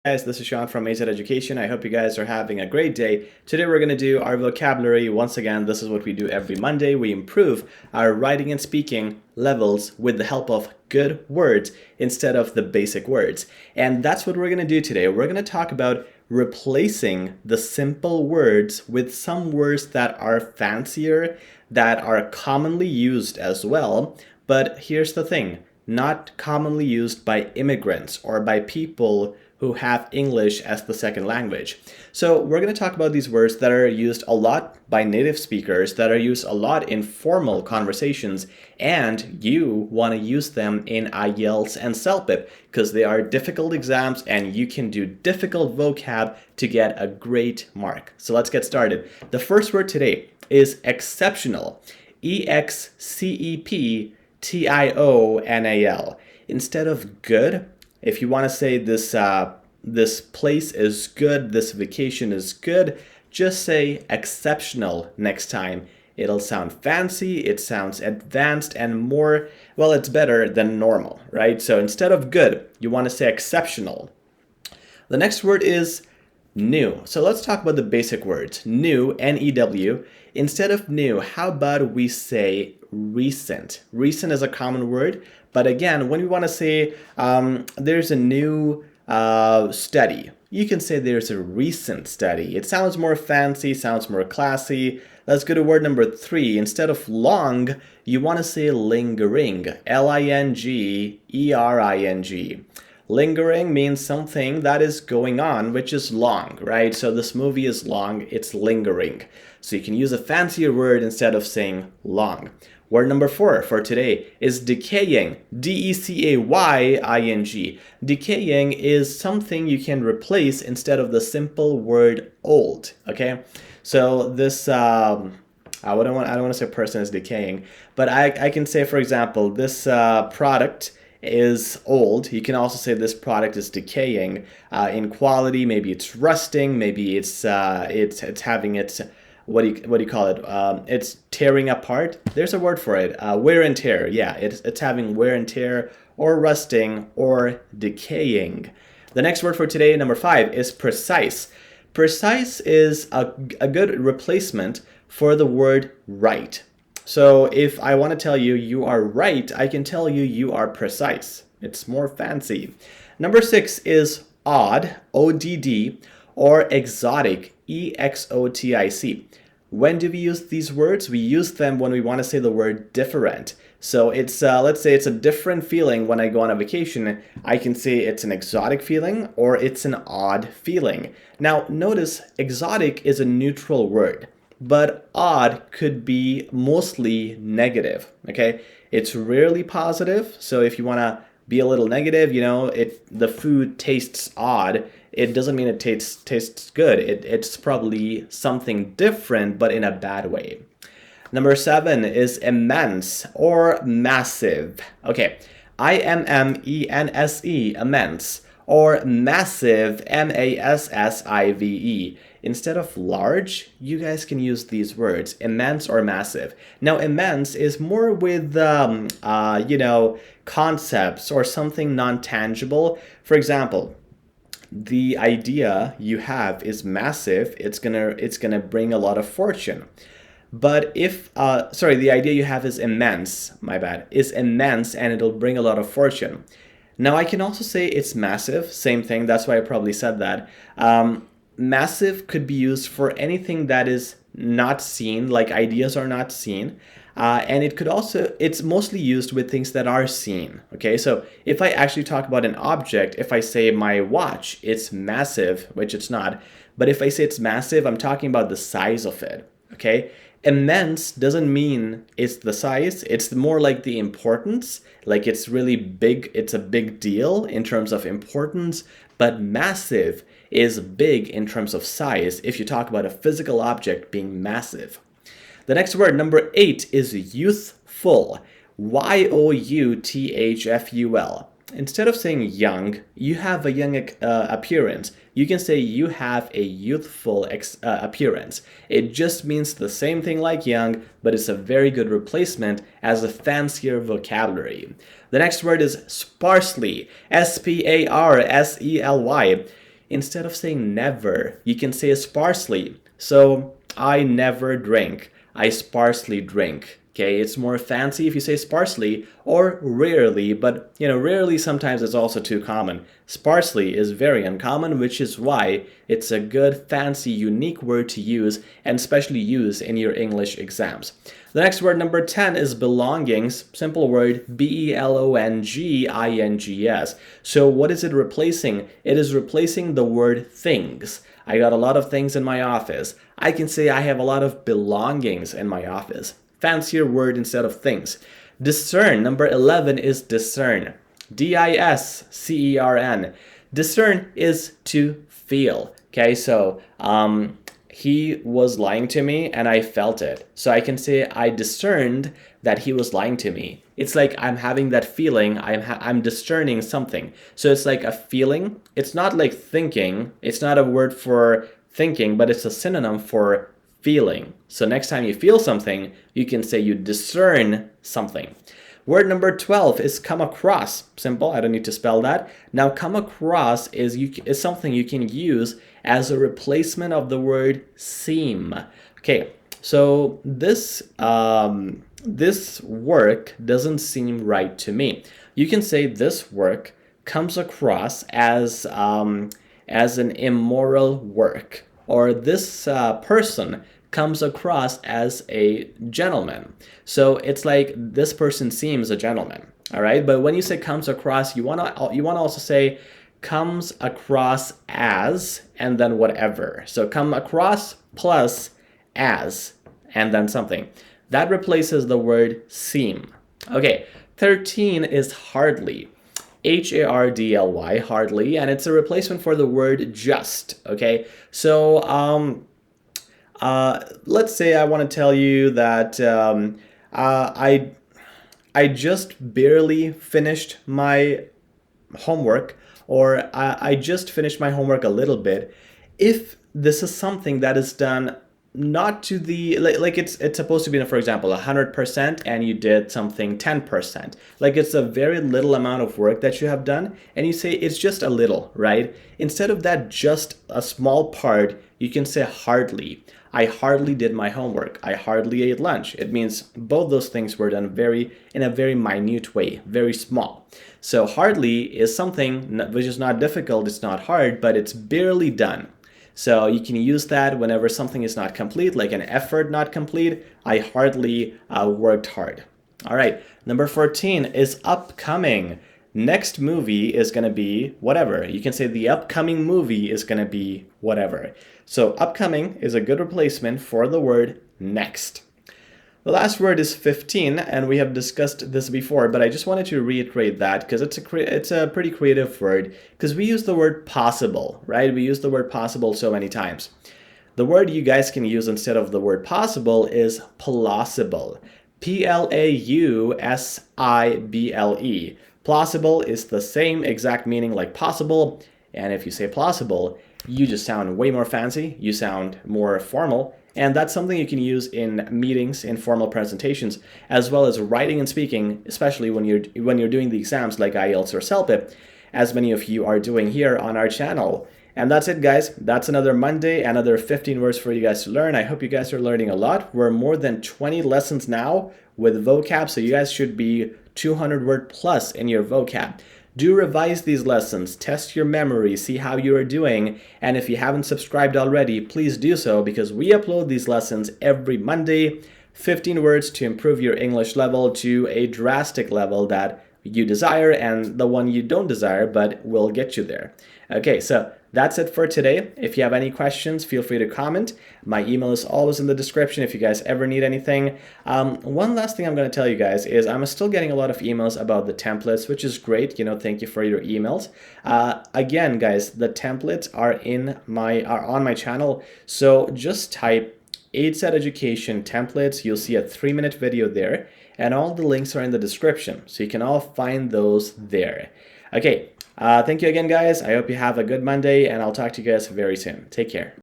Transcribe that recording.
Guys, this is Sean from HZad Education. I hope you guys are having a great day. Today we're going to do our vocabulary. Once again, this is what we do every Monday. We improve our writing and speaking levels with the help of good words instead of the basic words. And that's what we're going to do today. We're going to talk about replacing the simple words with some words that are fancier, that are commonly used as well. But here's the thing, not commonly used by immigrants or by people who have English as the second language. So we're going to talk about these words that are used a lot by native speakers, that are used a lot in formal conversations, and you want to use them in IELTS and CELPIP because they are difficult exams and you can do difficult vocab to get a great mark. So let's get started. The first word today is exceptional. EXCEPTIONAL. Instead of good, if you want to say this place is good, this vacation is good, just say exceptional next time. It'll sound fancy, it sounds advanced and more, well, it's better than normal, right? So instead of good, you want to say exceptional. The next word is new. So let's talk about the basic words. New, N-E-W. Instead of new, how about we say recent? Recent is a common word, but again, when we want to say there's a new study, you can say there's a recent study. It sounds more fancy, sounds more classy. Let's go to word number 3. Instead of long, you want to say lingering. L-I-N-G-E-R-I-N-G. Lingering means something that is going on, which is long, right? So this movie is long, it's lingering. So you can use a fancier word instead of saying long. Word number 4 for today is decaying. D-E-C-A-Y-I-N-G. Decaying is something you can replace instead of the simple word old, okay? So this, I don't want to say person is decaying, but I can say, for example, this product is old. You can also say this product is decaying in quality. Maybe it's rusting. Maybe it's having its what do you call it? It's tearing apart. There's a word for it. Wear and tear. Yeah, it's having wear and tear or rusting or decaying. The next word for today, number 5, is precise. Precise is a good replacement for the word right. So if I want to tell you you are right, I can tell you you are precise. It's more fancy. Number 6 is odd, O-D-D, or exotic, E-X-O-T-I-C. When do we use these words? We use them when we want to say the word different. So it's, let's say it's a different feeling when I go on a vacation. I can say it's an exotic feeling or it's an odd feeling. Now notice exotic is a neutral word, but odd could be mostly negative, okay? It's rarely positive, so if you want to be a little negative, you know, the food tastes odd, it doesn't mean it tastes good. It's probably something different, but in a bad way. Number 7 is immense or massive. Okay, I-M-M-E-N-S-E, immense, or massive, M-A-S-S-I-V-E. Instead of large, you guys can use these words, immense or massive. Now, immense is more with, you know, concepts or something non-tangible. For example, the idea you have is massive. It's gonna bring a lot of fortune. But if, sorry, the idea you have is immense, my bad, is immense and it'll bring a lot of fortune. Now I can also say it's massive, same thing, that's why I probably said that. Massive could be used for anything that is not seen, like ideas are not seen. And it could also, it's mostly used with things that are seen, okay? So if I actually talk about an object, if I say my watch, it's massive, which it's not. But if I say it's massive, I'm talking about the size of it, okay? Immense doesn't mean it's the size, it's more like the importance, like it's really big, it's a big deal in terms of importance, but massive is big in terms of size if you talk about a physical object being massive. The next word, number 8, is youthful, Y-O-U-T-H-F-U-L. Instead of saying young, you have a young appearance. You can say you have a youthful appearance. It just means the same thing like young, but it's a very good replacement as a fancier vocabulary. The next word is sparsely, S-P-A-R-S-E-L-Y. instead of saying never, you can say sparsely. So I never drink. I sparsely drink. Okay, it's more fancy if you say sparsely or rarely, but rarely sometimes is also too common. Sparsely is very uncommon, which is why it's a good, fancy, unique word to use and especially use in your English exams. The next word, number 10, is belongings. Simple word, belongings. So what is it replacing? It is replacing the word things. I got a lot of things in my office. I can say I have a lot of belongings in my office. Fancier word instead of things. Discern, number 11, is discern. D-I-S-C-E-R-N. Discern is to feel. Okay, so he was lying to me and I felt it. So I can say I discerned that he was lying to me. It's like I'm having that feeling, I'm discerning something. So it's like a feeling. It's not like thinking. It's not a word for thinking, but it's a synonym for feeling. So next time you feel something, you can say you discern something. Word number 12 is come across. Simple, I don't need to spell that. Now come across is something you can use as a replacement of the word seem. Okay, so this work doesn't seem right to me. You can say this work comes across as an immoral work, or this person comes across as a gentleman. So it's like this person seems a gentleman, all right? But when you say comes across, you wanna also say comes across as and then whatever. So come across plus as and then something. That replaces the word seem. Okay, 13 is hardly. H-A-R-D-L-Y, hardly, and it's a replacement for the word just, okay? So let's say I want to tell you that I just barely finished my homework, or I just finished my homework a little bit. If this is something that is done not to the, like it's supposed to be, for example, 100% and you did something 10%. Like it's a very little amount of work that you have done and you say it's just a little, right? Instead of that just a small part, you can say hardly. I hardly did my homework. I hardly ate lunch. It means both those things were done in a very minute way, very small. So hardly is something which is not difficult, it's not hard, but it's barely done. So you can use that whenever something is not complete, like an effort not complete. I hardly worked hard. All right, number 14 is upcoming. Next movie is going to be whatever. You can say the upcoming movie is going to be whatever. So upcoming is a good replacement for the word next. The last word is 15, and we have discussed this before, but I just wanted to reiterate that because it's a pretty creative word, because we use the word possible, right? We use the word possible so many times. The word you guys can use instead of the word possible is plausible. P-L-A-U-S-I-B-L-E. Plausible is the same exact meaning like possible, and if you say plausible, you just sound way more fancy, you sound more formal, and that's something you can use in meetings, in formal presentations, as well as writing and speaking, especially when you're doing the exams like IELTS or CELPIP, as many of you are doing here on our channel. And that's it, guys. That's another Monday, another 15 words for you guys to learn. I hope you guys are learning a lot. We're more than 20 lessons now with vocab, so you guys should be 200 word plus in your vocab. Do revise these lessons, test your memory, see how you are doing, and if you haven't subscribed already, please do so because we upload these lessons every Monday. 15 words to improve your English level to a drastic level that you desire and the one you don't desire but will get you there. Okay, so that's it for today. If you have any questions, feel free to comment. My email is always in the description if you guys ever need anything. One last thing I'm going to tell you guys is I'm still getting a lot of emails about the templates, which is great. Thank you for your emails. Again, guys, the templates are on my channel. So just type HZad Education templates. You'll see a 3-minute video there, and all the links are in the description. So you can all find those there. Okay. Thank you again, guys. I hope you have a good Monday, and I'll talk to you guys very soon. Take care.